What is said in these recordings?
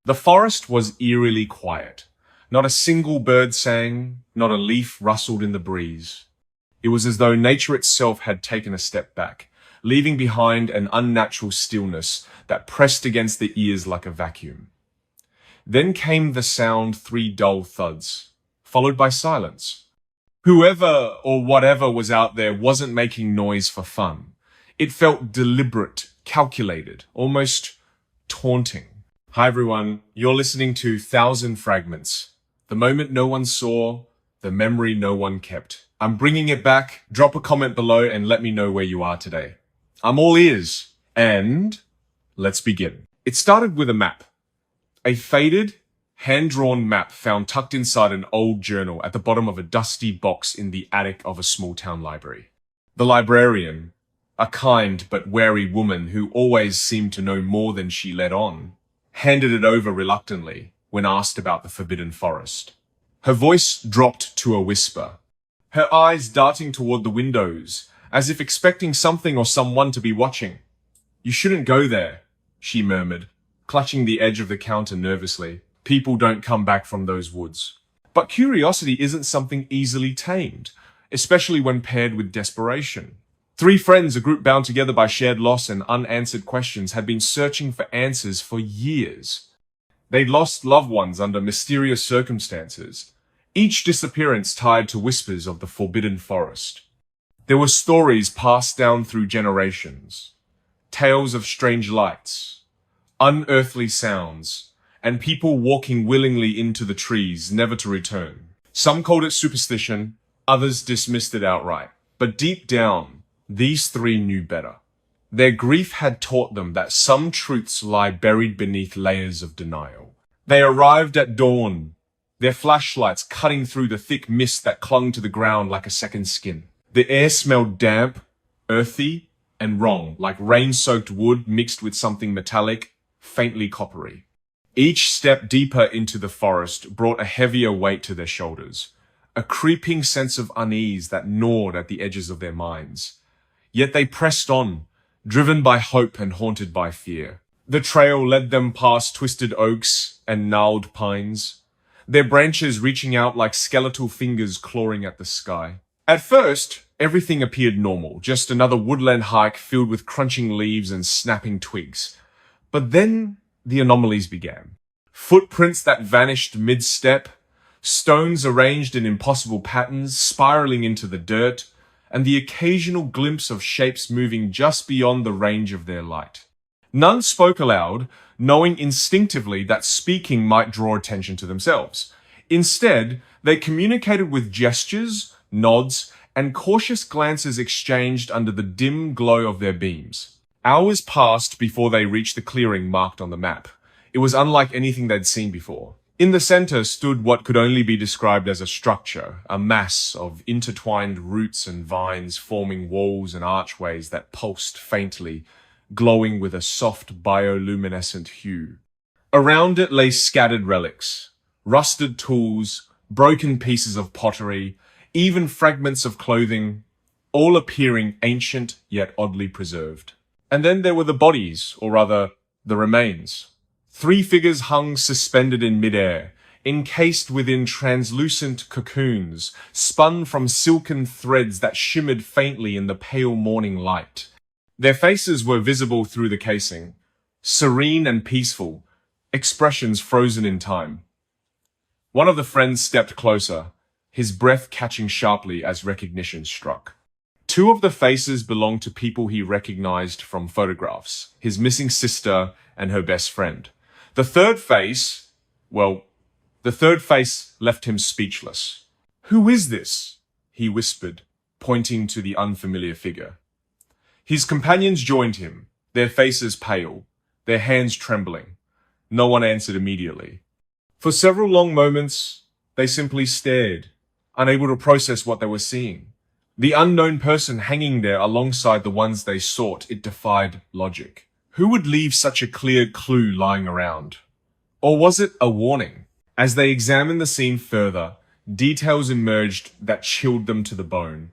The forest was eerily quiet. Not a single bird sang, not a leaf rustled in the breeze. It was as though nature itself had taken a step back, leaving behind an unnatural stillness that pressed against the ears like a vacuum. Then came the sound, three dull thuds, followed by silence. Whoever or whatever was out there wasn't making noise for fun. It felt deliberate, calculated, almost taunting. Hi everyone, you're listening to Thousand Fragments. The moment no one saw, the memory no one kept. I'm bringing it back. Drop a comment below and let me know where you are today. I'm all ears. And let's begin. It started with a map. A faded, hand-drawn map found tucked inside an old journal at the bottom of a dusty box in the attic of a small-town library. The librarian, a kind but wary woman who always seemed to know more than she let on, handed it over reluctantly when asked about the forbidden forest. Her voice dropped to a whisper, her eyes darting toward the windows, as if expecting something or someone to be watching. "You shouldn't go there," she murmured, clutching the edge of the counter nervously. "People don't come back from those woods." But curiosity isn't something easily tamed, especially when paired with desperation. Three friends, a group bound together by shared loss and unanswered questions, had been searching for answers for years. They'd lost loved ones under mysterious circumstances, each disappearance tied to whispers of the forbidden forest. There were stories passed down through generations, tales of strange lights, unearthly sounds, and people walking willingly into the trees, never to return. Some called it superstition, others dismissed it outright. But deep down, these three knew better. Their grief had taught them that some truths lie buried beneath layers of denial. They arrived at dawn, their flashlights cutting through the thick mist that clung to the ground like a second skin. The air smelled damp, earthy, and wrong, like rain-soaked wood mixed with something metallic, faintly coppery. Each step deeper into the forest brought a heavier weight to their shoulders, a creeping sense of unease that gnawed at the edges of their minds. Yet they pressed on, driven by hope and haunted by fear. The trail led them past twisted oaks and gnarled pines, their branches reaching out like skeletal fingers clawing at the sky. At first, everything appeared normal, just another woodland hike filled with crunching leaves and snapping twigs. But then the anomalies began. Footprints that vanished mid-step, stones arranged in impossible patterns spiraling into the dirt, and the occasional glimpse of shapes moving just beyond the range of their light. None spoke aloud, knowing instinctively that speaking might draw attention to themselves. Instead, they communicated with gestures, nods, and cautious glances exchanged under the dim glow of their beams. Hours passed before they reached the clearing marked on the map. It was unlike anything they'd seen before. In the center stood what could only be described as a structure, a mass of intertwined roots and vines forming walls and archways that pulsed faintly, glowing with a soft bioluminescent hue. Around it lay scattered relics, rusted tools, broken pieces of pottery, even fragments of clothing, all appearing ancient yet oddly preserved. And then there were the bodies, or rather, the remains. Three figures hung suspended in midair, encased within translucent cocoons, spun from silken threads that shimmered faintly in the pale morning light. Their faces were visible through the casing, serene and peaceful, expressions frozen in time. One of the friends stepped closer, his breath catching sharply as recognition struck. Two of the faces belonged to people he recognized from photographs, his missing sister and her best friend. The third face left him speechless. "Who is this?" he whispered, pointing to the unfamiliar figure. His companions joined him, their faces pale, their hands trembling. No one answered immediately. For several long moments, they simply stared, unable to process what they were seeing. The unknown person hanging there alongside the ones they sought, it defied logic. Who would leave such a clear clue lying around? Or was it a warning? As they examined the scene further, details emerged that chilled them to the bone.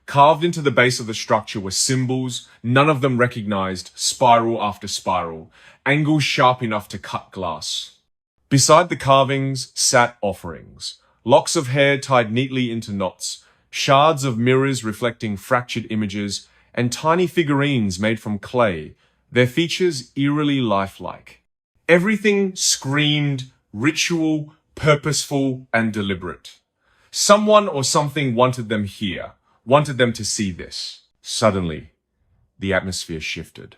Carved into the base of the structure were symbols, none of them recognized, spiral after spiral, angles sharp enough to cut glass. Beside the carvings sat offerings, locks of hair tied neatly into knots, shards of mirrors reflecting fractured images, and tiny figurines made from clay, their features eerily lifelike. Everything screamed ritual, purposeful, and deliberate. Someone or something wanted them here, wanted them to see this. Suddenly, the atmosphere shifted.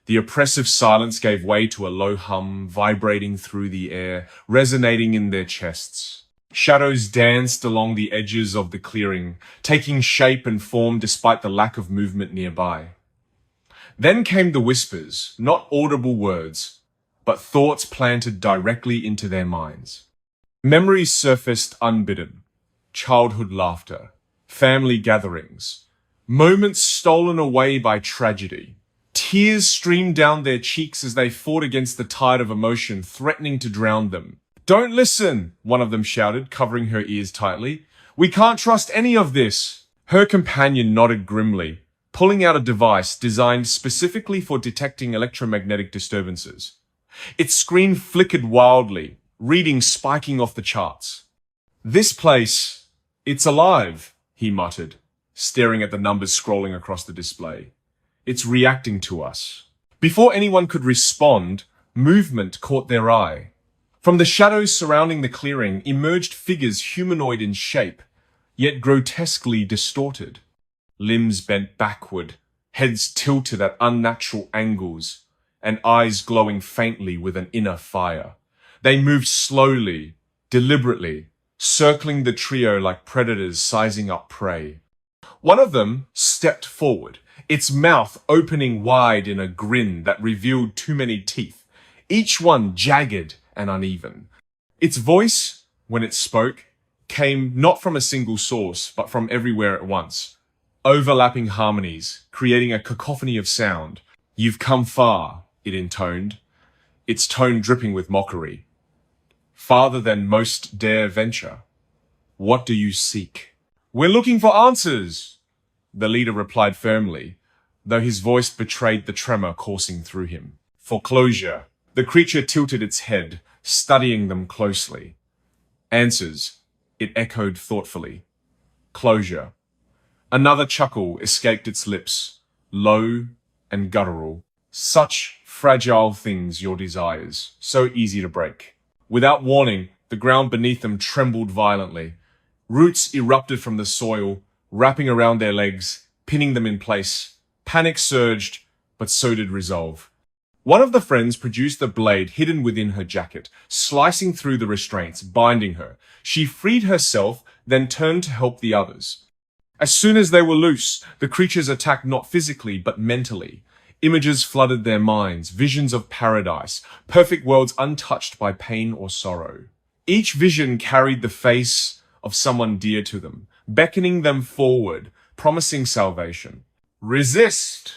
The oppressive silence gave way to a low hum, vibrating through the air, resonating in their chests. Shadows danced along the edges of the clearing, taking shape and form despite the lack of movement nearby. Then came the whispers, not audible words, but thoughts planted directly into their minds. Memories surfaced unbidden. Childhood laughter, family gatherings, moments stolen away by tragedy. Tears streamed down their cheeks as they fought against the tide of emotion, threatening to drown them. "Don't listen," one of them shouted, covering her ears tightly. "We can't trust any of this." Her companion nodded grimly, pulling out a device designed specifically for detecting electromagnetic disturbances. Its screen flickered wildly, readings spiking off the charts. "This place, it's alive," he muttered, staring at the numbers scrolling across the display. "It's reacting to us." Before anyone could respond, movement caught their eye. From the shadows surrounding the clearing emerged figures humanoid in shape, yet grotesquely distorted. Limbs bent backward, heads tilted at unnatural angles, and eyes glowing faintly with an inner fire. They moved slowly, deliberately, circling the trio like predators sizing up prey. One of them stepped forward, its mouth opening wide in a grin that revealed too many teeth, each one jagged and uneven. Its voice, when it spoke, came not from a single source, but from everywhere at once. Overlapping harmonies, creating a cacophony of sound. "You've come far," it intoned, its tone dripping with mockery. "Farther than most dare venture. What do you seek?" "We're looking for answers," the leader replied firmly, though his voice betrayed the tremor coursing through him. "For closure." The creature tilted its head, studying them closely. "Answers," it echoed thoughtfully. "Closure." Another chuckle escaped its lips, low and guttural. "Such fragile things, your desires, so easy to break." Without warning, the ground beneath them trembled violently. Roots erupted from the soil, wrapping around their legs, pinning them in place. Panic surged, but so did resolve. One of the friends produced the blade hidden within her jacket, slicing through the restraints, binding her. She freed herself, then turned to help the others. As soon as they were loose, the creatures attacked not physically, but mentally. Images flooded their minds, visions of paradise, perfect worlds untouched by pain or sorrow. Each vision carried the face of someone dear to them, beckoning them forward, promising salvation. "Resist!"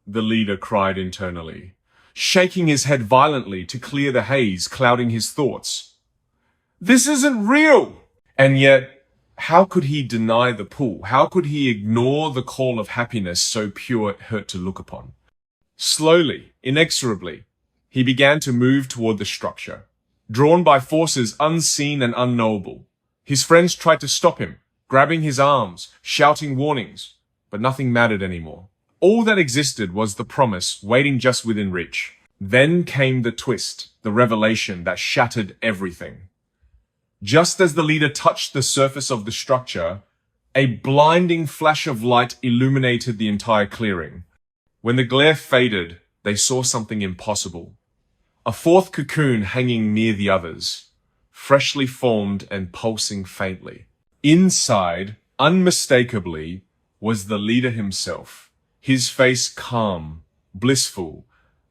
the leader cried internally, shaking his head violently to clear the haze clouding his thoughts. "This isn't real!" And yet, how could he deny the pull? How could he ignore the call of happiness so pure it hurt to look upon? Slowly, inexorably, he began to move toward the structure, drawn by forces unseen and unknowable. His friends tried to stop him, grabbing his arms, shouting warnings, but nothing mattered anymore. All that existed was the promise waiting just within reach. Then came the twist, the revelation that shattered everything. Just as the leader touched the surface of the structure, a blinding flash of light illuminated the entire clearing. When the glare faded, they saw something impossible. A fourth cocoon hanging near the others, freshly formed and pulsing faintly. Inside, unmistakably, was the leader himself, his face calm, blissful,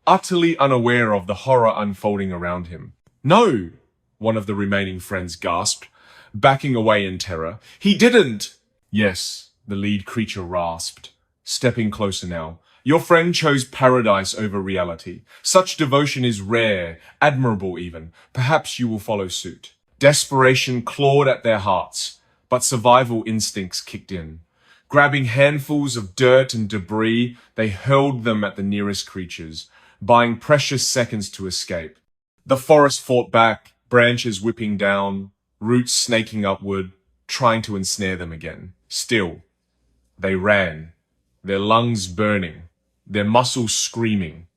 utterly unaware of the horror unfolding around him. "No!" one of the remaining friends gasped, backing away in terror. "He didn't!" "Yes," the lead creature rasped, stepping closer now. "Your friend chose paradise over reality. Such devotion is rare, admirable even. Perhaps you will follow suit." Desperation clawed at their hearts, but survival instincts kicked in. Grabbing handfuls of dirt and debris, they hurled them at the nearest creatures, buying precious seconds to escape. The forest fought back, branches whipping down, roots snaking upward, trying to ensnare them again. Still, they ran, their lungs burning, their muscles screaming,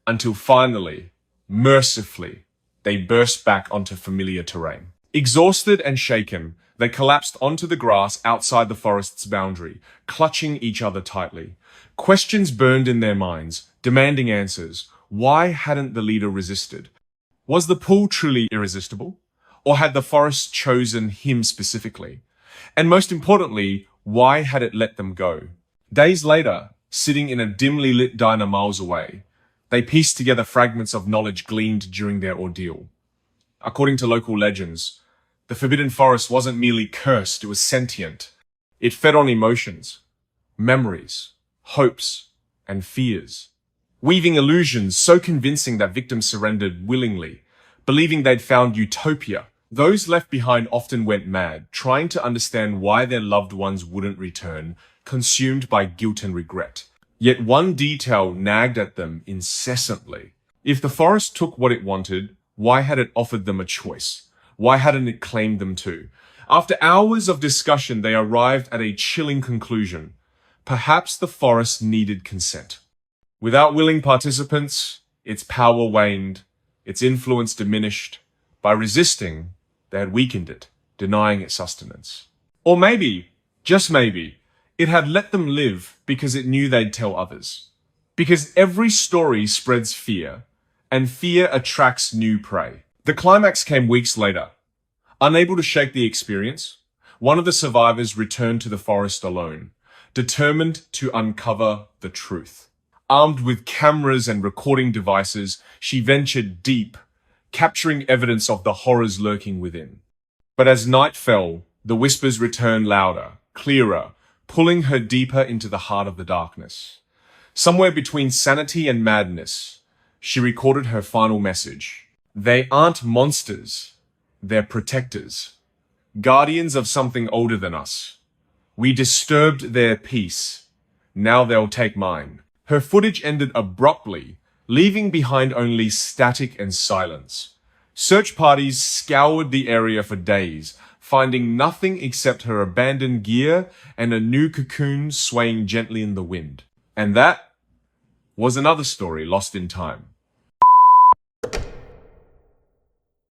until finally, mercifully, they burst back onto familiar terrain. Exhausted and shaken, they collapsed onto the grass outside the forest's boundary, clutching each other tightly. Questions burned in their minds, demanding answers. Why hadn't the leader resisted? Was the pull truly irresistible? Or had the forest chosen him specifically? And most importantly, why had it let them go? Days later, sitting in a dimly lit diner miles away, they pieced together fragments of knowledge gleaned during their ordeal. According to local legends, the Forbidden Forest wasn't merely cursed, it was sentient. It fed on emotions, memories, hopes, and fears, weaving illusions so convincing that victims surrendered willingly, believing they'd found utopia. Those left behind often went mad, trying to understand why their loved ones wouldn't return, consumed by guilt and regret. Yet one detail nagged at them incessantly. If the forest took what it wanted, why had it offered them a choice? Why hadn't it claimed them too? After hours of discussion, they arrived at a chilling conclusion. Perhaps the forest needed consent. Without willing participants, its power waned, its influence diminished. By resisting, they had weakened it, denying it sustenance. Or maybe, just maybe, it had let them live because it knew they'd tell others. Because every story spreads fear, and fear attracts new prey. The climax came weeks later. Unable to shake the experience, one of the survivors returned to the forest alone, determined to uncover the truth. Armed with cameras and recording devices, she ventured deep, capturing evidence of the horrors lurking within. But as night fell, the whispers returned louder, clearer, pulling her deeper into the heart of the darkness. Somewhere between sanity and madness, she recorded her final message. They aren't monsters, they're protectors, guardians of something older than us. We disturbed their peace, now they'll take mine. Her footage ended abruptly, leaving behind only static and silence. Search parties scoured the area for days, finding nothing except her abandoned gear and a new cocoon swaying gently in the wind. And that was another story lost in time.